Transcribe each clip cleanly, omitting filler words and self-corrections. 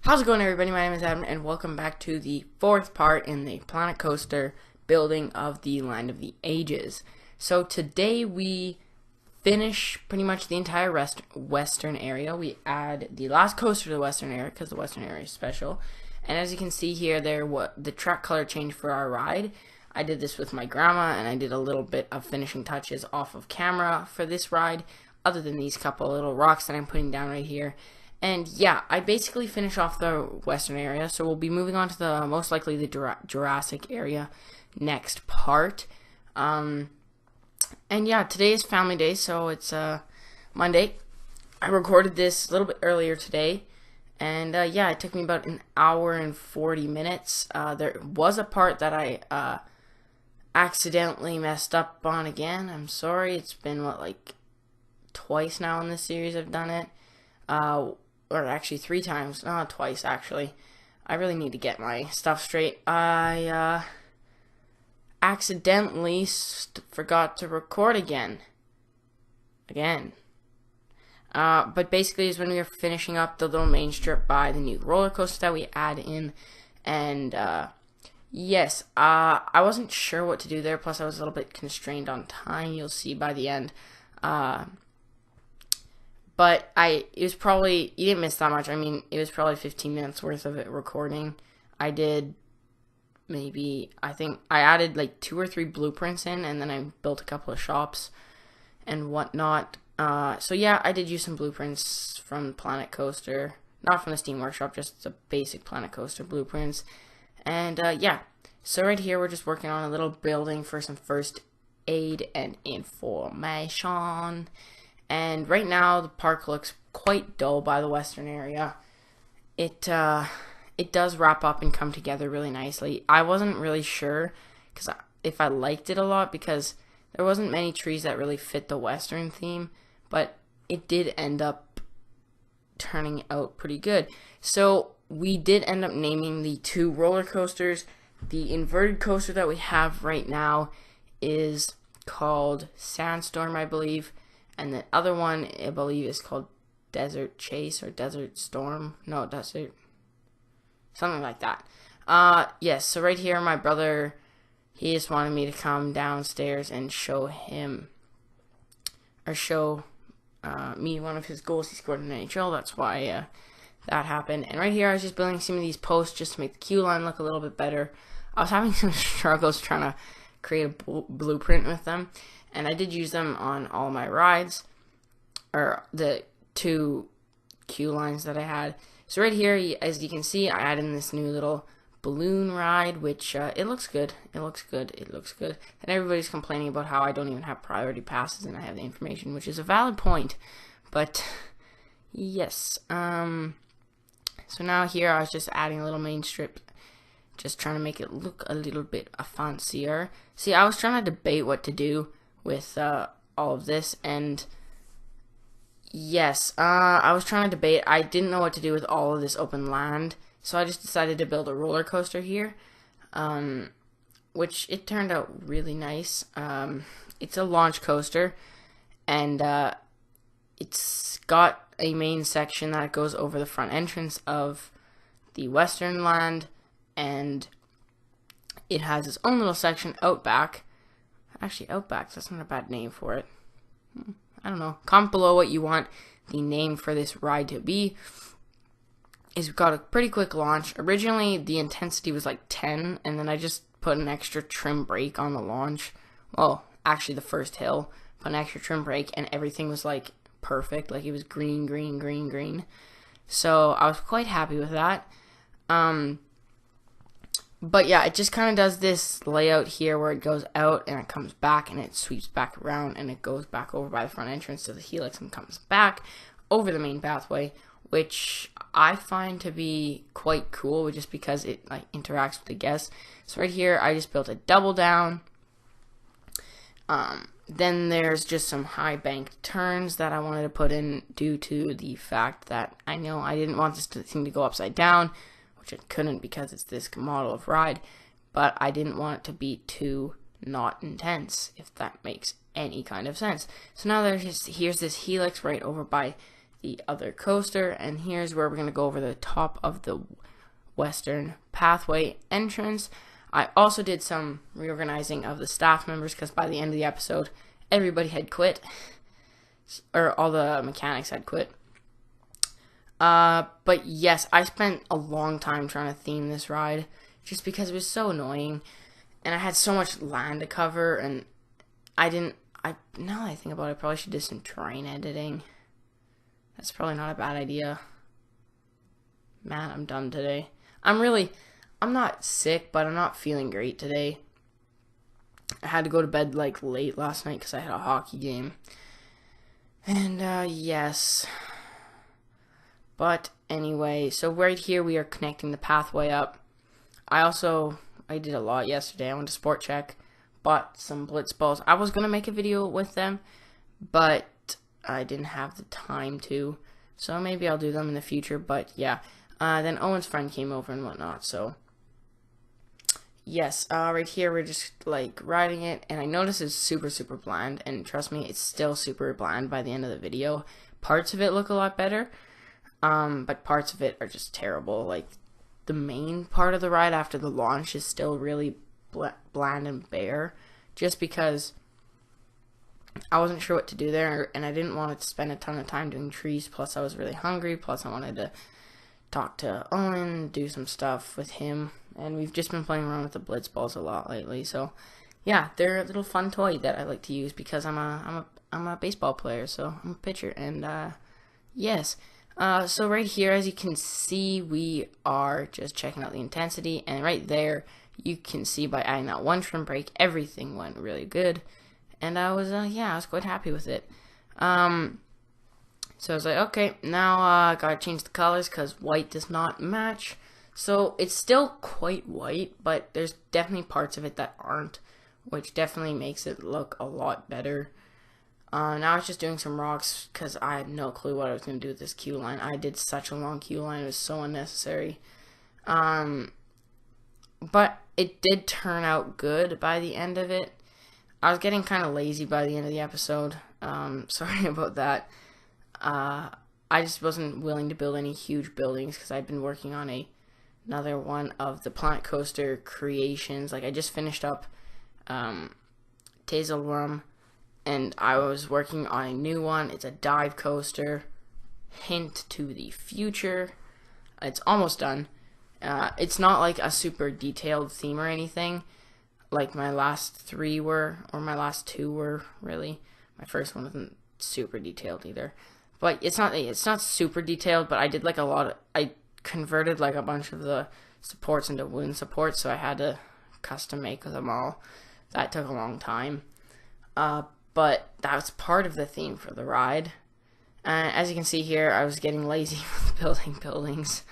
How's it going, everybody? My name is Adam, and welcome back to the fourth part in the Planet Coaster building of the Land of the Ages. So today we finish pretty much the entire western area. We add the last coaster to the western area because the western area is special. And as you can see here, the track color changed for our ride. I did this with my grandma, and I did a little bit of finishing touches off of camera for this ride, other than these couple little rocks that I'm putting down right here. And yeah, I basically finish off the western area, so we'll be moving on to the most likely the Jurassic area next part. And yeah, today is family day, so it's Monday. I recorded this a little bit earlier today, and yeah, it took me about an hour and 40 minutes. There was a part that I accidentally messed up on again. I'm sorry. It's been like twice now in this series I've done it. Or actually 3 times, not twice actually. I really need to get my stuff straight. I accidentally forgot to record again. But basically is when we were finishing up the little main strip by the new roller coaster that we add in. And yes, I wasn't sure what to do there, plus I was a little bit constrained on time, you'll see by the end. But it was probably, you didn't miss that much. I mean, it was probably 15 minutes worth of it recording. I did I think I added like 2 or 3 blueprints in, and then I built a couple of shops and whatnot. So yeah, I did use some blueprints from Planet Coaster. Not from the Steam Workshop, just the basic Planet Coaster blueprints. And yeah, so right here we're just working on a little building for some first aid and information. And right now, the park looks quite dull by the western area. It does wrap up and come together really nicely. I wasn't really sure if I liked it a lot, because there wasn't many trees that really fit the western theme, but it did end up turning out pretty good. So we did end up naming the 2 roller coasters. The inverted coaster that we have right now is called Sandstorm, I believe. And the other one, I believe, is called Desert Chase or Desert Storm. No, Desert. Something like that. Yes, so right here, my brother, he just wanted me to come downstairs and show him, or show me one of his goals he scored in NHL. That's why that happened. And right here, I was just building some of these posts just to make the queue line look a little bit better. I was having some struggles trying to create a blueprint with them. And I did use them on all my rides, or the 2 queue lines that I had. So right here, as you can see, I added in this new little balloon ride, which it looks good. It looks good. And everybody's complaining about how I don't even have priority passes and I have the information, which is a valid point. But yes, so now here I was just adding a little main strip, just trying to make it look a little bit fancier. See, I was trying to debate what to do with all of this, and yes, I was trying to debate. I didn't know what to do with all of this open land, so I just decided to build a roller coaster here, which it turned out really nice. It's a launch coaster, and it's got a main section that goes over the front entrance of the western land, and it has its own little section out back. Actually, Outback, that's not a bad name for it. I don't know. Comment below what you want the name for this ride to be. It's got a pretty quick launch. Originally, the intensity was like 10, and then I just put an extra trim brake on the launch. Well, actually, the first hill, put an extra trim brake, and everything was like perfect. Like, it was green, green, green, green. So, I was quite happy with that. But yeah, it just kind of does this layout here where it goes out and it comes back and it sweeps back around and it goes back over by the front entrance to the helix and comes back over the main pathway, which I find to be quite cool just because it like interacts with the guests. So right here, I just built a double down. Then there's just some high banked turns that I wanted to put in due to the fact that I know I didn't want this thing to go upside down, which it couldn't because it's this model of ride, but I didn't want it to be too not intense, if that makes any kind of sense. So now here's this helix right over by the other coaster, and here's where we're going to go over the top of the Western Pathway entrance. I also did some reorganizing of the staff members because by the end of the episode, everybody had quit, or all the mechanics had quit. But yes, I spent a long time trying to theme this ride just because it was so annoying, and I had so much land to cover, and now that I think about it, I probably should do some terrain editing. That's probably not a bad idea. Man, I'm done today. I'm not sick, but I'm not feeling great today. I had to go to bed like late last night because I had a hockey game. And yes. But anyway, so right here we are connecting the pathway up. I did a lot yesterday. I went to Sport Check, bought some Blitz balls. I was going to make a video with them, but I didn't have the time to. So maybe I'll do them in the future, but yeah. Then Owen's friend came over and whatnot, so yes, right here we're just like riding it, and I notice it's super bland, and trust me, it's still super bland by the end of the video. Parts of it look a lot better, but parts of it are just terrible. Like the main part of the ride after the launch is still really bland and bare, just because I wasn't sure what to do there, and I didn't want to spend a ton of time doing trees, plus I was really hungry, plus I wanted to talk to Owen, do some stuff with him, and we've just been playing around with the Blitz balls a lot lately. So yeah, they're a little fun toy that I like to use because I'm a baseball player, so I'm a pitcher, and yes. So right here, as you can see, we are just checking out the intensity, and right there you can see by adding that one trim brake, everything went really good, and I was quite happy with it. So I was like, okay, now I gotta change the colors because white does not match. So it's still quite white, but there's definitely parts of it that aren't, which definitely makes it look a lot better. Now I was just doing some rocks because I had no clue what I was going to do with this queue line. I did such a long queue line, it was so unnecessary. But it did turn out good by the end of it. I was getting kind of lazy by the end of the episode. Sorry about that. I just wasn't willing to build any huge buildings because I'd been working on another one of the Planet Coaster creations. Like I just finished up Tazelrum, and I was working on a new one. It's a dive coaster. Hint to the future. It's almost done. It's not like a super detailed theme or anything like my last three were, or my last two were, really. My first one wasn't super detailed either. But it's not super detailed, but I did like I converted like a bunch of the supports into wooden supports, so I had to custom make them all. That took a long time. But that was part of the theme for the ride. As you can see here, I was getting lazy with building buildings.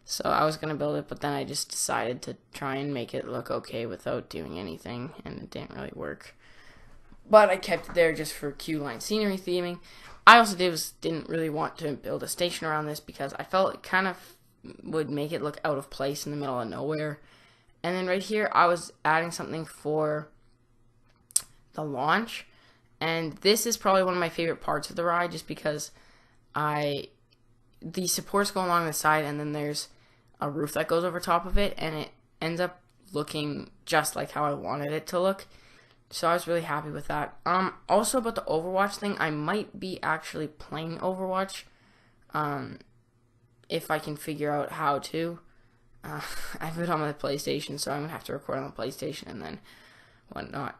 So I was going to build it, but then I just decided to try and make it look okay without doing anything, and it didn't really work. But I kept it there just for queue line scenery theming. I also didn't really want to build a station around this because I felt it kind of would make it look out of place in the middle of nowhere. And then right here, I was adding something for the launch. And this is probably one of my favorite parts of the ride just because the supports go along the side, and then there's a roof that goes over top of it, and it ends up looking just like how I wanted it to look. So I was really happy with that. Also about the Overwatch thing, I might be actually playing Overwatch, if I can figure out how to. I have it on my PlayStation, so I'm gonna have to record on the PlayStation and then whatnot.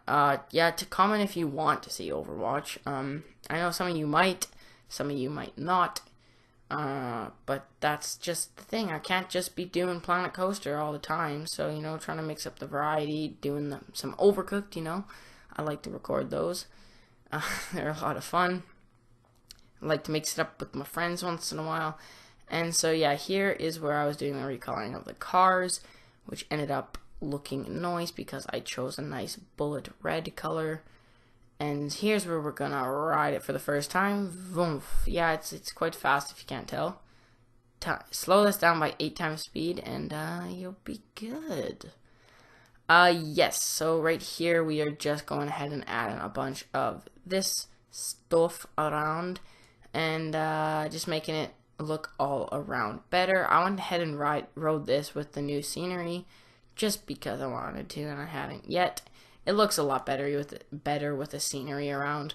Yeah, to comment if you want to see Overwatch. I know some of you might not. But that's just the thing. I can't just be doing Planet Coaster all the time. So, trying to mix up the variety, doing some Overcooked, I like to record those. They're a lot of fun. I like to mix it up with my friends once in a while. And so, yeah, here is where I was doing the recoloring of the cars, which ended up looking nice because I chose a nice bullet red color. And here's where we're gonna ride it for the first time. Vroom. Yeah, it's quite fast if you can't tell. Slow this down by 8 times speed, and you'll be good. Yes. So right here we are just going ahead and adding a bunch of this stuff around. and just making it look all around better. I went ahead and rode this with the new scenery just because I wanted to, and I hadn't yet. It looks a lot better with the scenery around.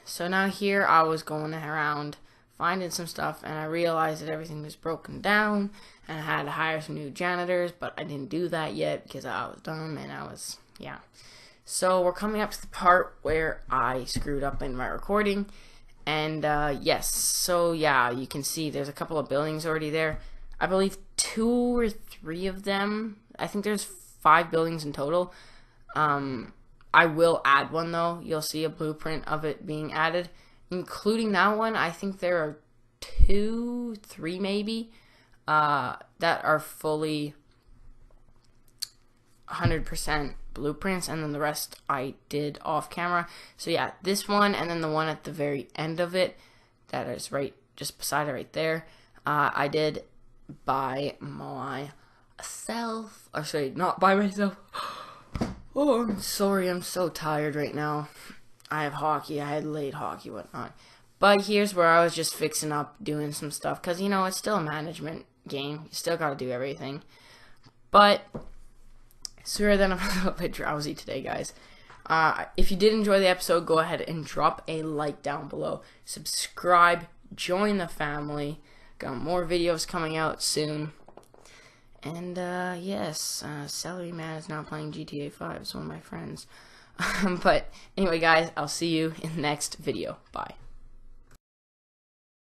So now here I was going around finding some stuff, and I realized that everything was broken down, and I had to hire some new janitors, but I didn't do that yet because I was dumb, and yeah. So we're coming up to the part where I screwed up in my recording, and yes, so yeah, you can see there's a couple of buildings already there. I believe 2 or 3 of them. I think there's 5 buildings in total. I will add one though. You'll see a blueprint of it being added, including that one. I think there are 2, 3 maybe that are fully 100% blueprints, and then the rest I did off camera. So yeah, this one, and then the one at the very end of it that is right just beside it right there, I did by myself. Or sorry, not by myself. Oh, I'm sorry, I'm so tired right now. I have hockey, I had late hockey, whatnot. But here's where I was just fixing up, doing some stuff, because, you know, it's still a management game. You still gotta do everything. But, sorry that I'm a little bit drowsy today, guys. If you did enjoy the episode, go ahead and drop a like down below. Subscribe, join the family. Got more videos coming out soon. And, yes, Celery Man is now playing GTA 5. It's one of my friends. But, anyway, guys, I'll see you in the next video. Bye.